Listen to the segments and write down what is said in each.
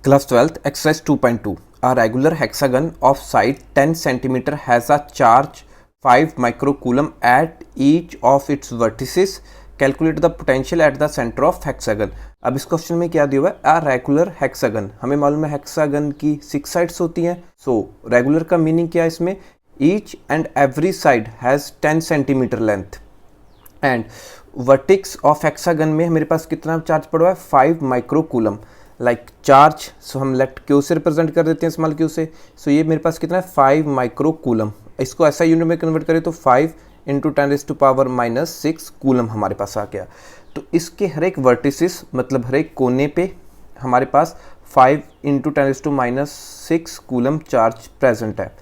Class 12th, exercise 2.2. A regular hexagon of side 10 cm has a charge 5 microcoulomb at each of its vertices. Calculate the potential at the center of hexagon. अब इस question में क्या दिया हुआ है? A regular hexagon. हमें मालूम है हेक्सागन की 6 साइड्स होती हैं. सो रेगुलर का मीनिंग क्या है इसमें? Each and every side has 10 cm length. And vertices of hexagon में मेरे पास कितना चार्ज पड़ा हुआ है? 5 माइक्रोकूलम. लाइक चार्ज, सो हम लेट क्यू से रिप्रेजेंट कर देते हैं, स्मॉल क्यू से. सो ये मेरे पास कितना है? 5 माइक्रोकूलम. इसको ऐसा यूनिट में कन्वर्ट करें तो 5 इंटू 10⁻⁻6 कूलम हमारे पास आ गया. तो इसके हर एक वर्टिसिस मतलब हर एक कोने पे हमारे पास 5 इंटू 10⁻6 कूलम चार्ज प्रेजेंट है.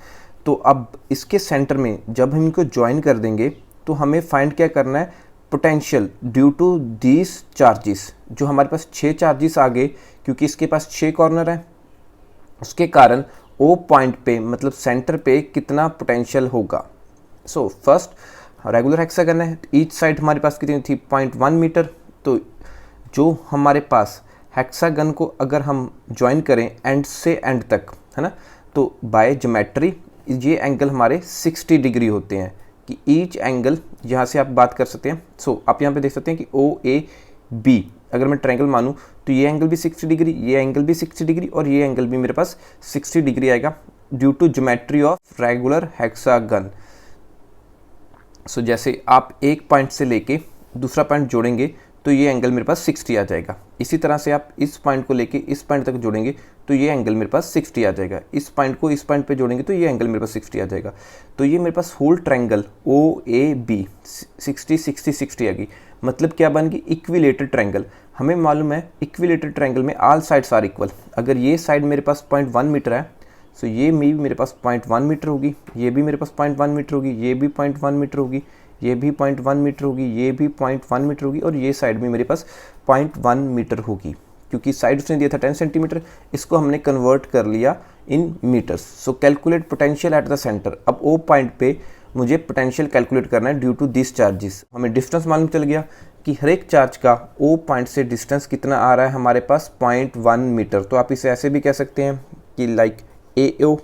तो अब इसके सेंटर में जब हम इनको ज्वाइन कर देंगे तो हमें फाइंड क्या करना है? Potential due to these charges. जो हमारे पास 6 चार्जेस आ गए क्योंकि इसके पास 6 कॉर्नर है, उसके कारण ओ पॉइंट पे मतलब सेंटर पे कितना पोटेंशियल होगा. सो फर्स्ट रेगुलर हेक्सागन है, ईच साइड हमारे पास कितनी थी? 0.1 मीटर. तो जो हमारे पास हेक्सागन को अगर हम ज्वाइन करें एंड से एंड तक, है ना, तो बाय ज्योमेट्री ये एंगल हमारे 60 डिग्री होते हैं. कि ईच एंगल यहाँ से आप बात कर सकते हैं. सो आप यहाँ पे देख सकते हैं कि ओ ए बी अगर मैं ट्रायंगल मानूँ तो ये एंगल भी 60 डिग्री, ये एंगल भी 60 डिग्री और ये एंगल भी मेरे पास 60 डिग्री आएगा due to geometry of regular hexagon. So जैसे आप एक पॉइंट से लेके दूसरा पॉइंट जोड़ेंगे तो ये एंगल मेरे पास 60 आ जाएगा. इसी तरह से आप इस पॉइंट को लेके इस पॉइंट तक जोड़ेंगे तो ये एंगल मेरे पास 60 आ जाएगा. इस पॉइंट को इस पॉइंट पे जोड़ेंगे तो ये एंगल मेरे पास 60 आ जाएगा. तो ये मेरे पास whole triangle O A B 60 60 60 आ गई. मतलब क्या बन गई? Equilateral triangle. हमें मालूम है इक्विलेटरल ट्रायंगल में ऑल साइड्स आर इक्वल. अगर ये साइड मेरे पास 0.1 मीटर है सो ये भी मेरे पास 0.1 मीटर होगी, ये भी मेरे पास 0.1 मीटर होगी, ये भी 0.1 मीटर होगी, ये भी 0.1 मीटर होगी, ये भी 0.1 मीटर होगी और ये साइड में मेरे पास 0.1 मीटर होगी. क्योंकि साइड उसने दिया था 10 सेंटीमीटर, इसको हमने कन्वर्ट कर लिया in metres. So calculate potential at the centre. अब ओ पॉइंट पे मुझे पोटेंशियल कैलकुलेट करना है ड्यू टू दिस चार्जेस. हमें डिस्टेंस मालूम चल गया कि हर एक चार्ज का ओ पॉइंट से डिस्टेंस कितना आ रहा है हमारे पास? 0.1 मीटर. तो आप इसे ऐसे भी कह सकते हैं कि like A O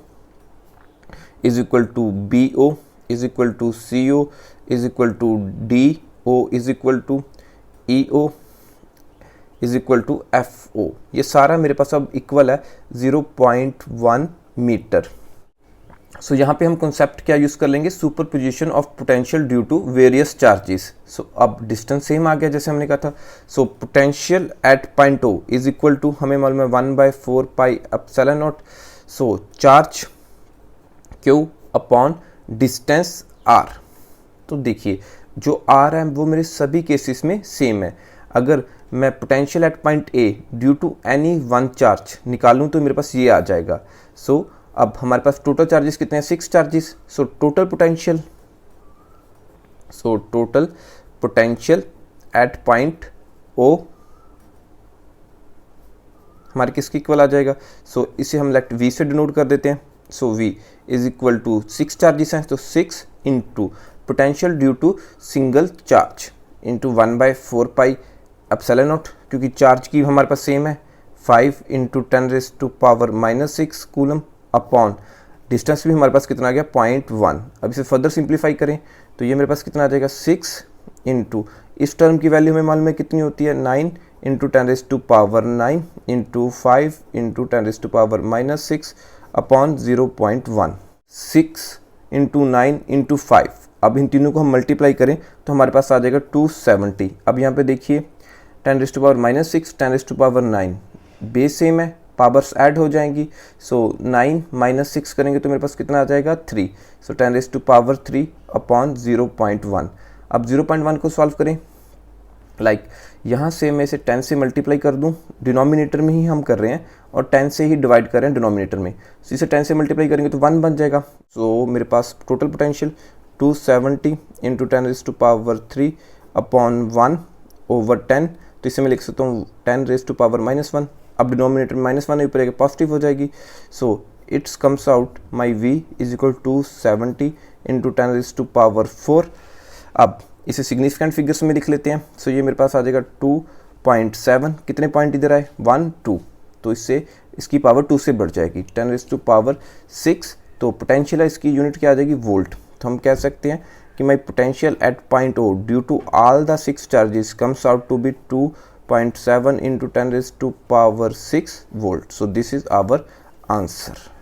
is equal to B O is equal to C O is equal to D O is equal to E O is equal to F O. ये सारा मेरे पास अब इक्वल है 0.1 मीटर. सो यहाँ पे हम कॉन्सेप्ट क्या use कर लेंगे? Superposition of potential due to various charges. So अब डिस्टेंस सेम आ गया जैसे हमने कहा था. So potential at point O is equal to हमें मालूम है 1/4 pi epsilon naught. So charge q upon distance r. तो देखिए जो आर है वो मेरे सभी केसेस में सेम है. अगर मैं potential at point A due to any one charge निकालूं तो मेरे पास ये आ जाएगा. सो अब हमारे पास टोटल चार्जेस कितने हैं? 6 charges. So total potential at point O हमारे किसके इक्वल आ जाएगा? सो इसे हम लेट वी से डिनोट कर देते हैं. So V is equal to 6 charges हैं तो 6 into potential due to single charge into 1/4 pi epsilon naught. क्योंकि चार्ज की हमारे पास सेम है 5 इंटू 10⁻⁻6 कूलम अपॉन डिस्टेंस भी हमारे पास कितना आ गया? 0.1. अब इसे फर्दर सिंप्लीफाई करें तो ये मेरे पास कितना आ जाएगा? 6 इंटू इस टर्म की वैल्यू हमें मालूम है कितनी होती है? 9 into 10⁻9 into 5 into 10⁻6 upon 0.1. 6 into 9 into 5. अब इन तीनों को हम मल्टीप्लाई करें तो हमारे पास आ जाएगा 270. अब यहाँ पे देखिए 10⁻6 10⁻9 बेस सेम है, पावर्स ऐड हो जाएंगी. सो 9 - 6 करेंगे तो मेरे पास कितना आ जाएगा? 3. सो 10⁻3 अपॉन 0.1. अब 0.1 को सॉल्व करें. लाइक यहाँ से मैं इसे 10 से मल्टीप्लाई कर दूँ, डिनोमिनेटर में ही हम कर रहे हैं और 10 से ही डिवाइड कर रहे हैं डिनोमिनेटर में. सो इसे 10 से मल्टीप्लाई करेंगे तो 1 बन जाएगा. सो मेरे पास total potential 270 into 10⁻3 upon 1 over 10. तो इसे मैं लिख सकता हूँ 10⁻⁻1. अब डिनोमिनेटर में -1 ऊपर आएगा पॉजिटिव हो जाएगी. So it's comes out my v is equal 270 into 10⁻4. अब इसे सिग्निफिकेंट फिगर्स में लिख लेते हैं. सो ये मेरे पास आ जाएगा 2.7. कितने पॉइंट इधर आए? 1 2. तो इससे इसकी पावर 2 से बढ़ जाएगी 10⁻6। तो पोटेंशियल है इसकी यूनिट क्या आ जाएगी वोल्ट। तो हम कह सकते हैं कि my potential at point O due to all the 6 charges comes out to be 2.7 × 10⁻6 volt. So this is our answer.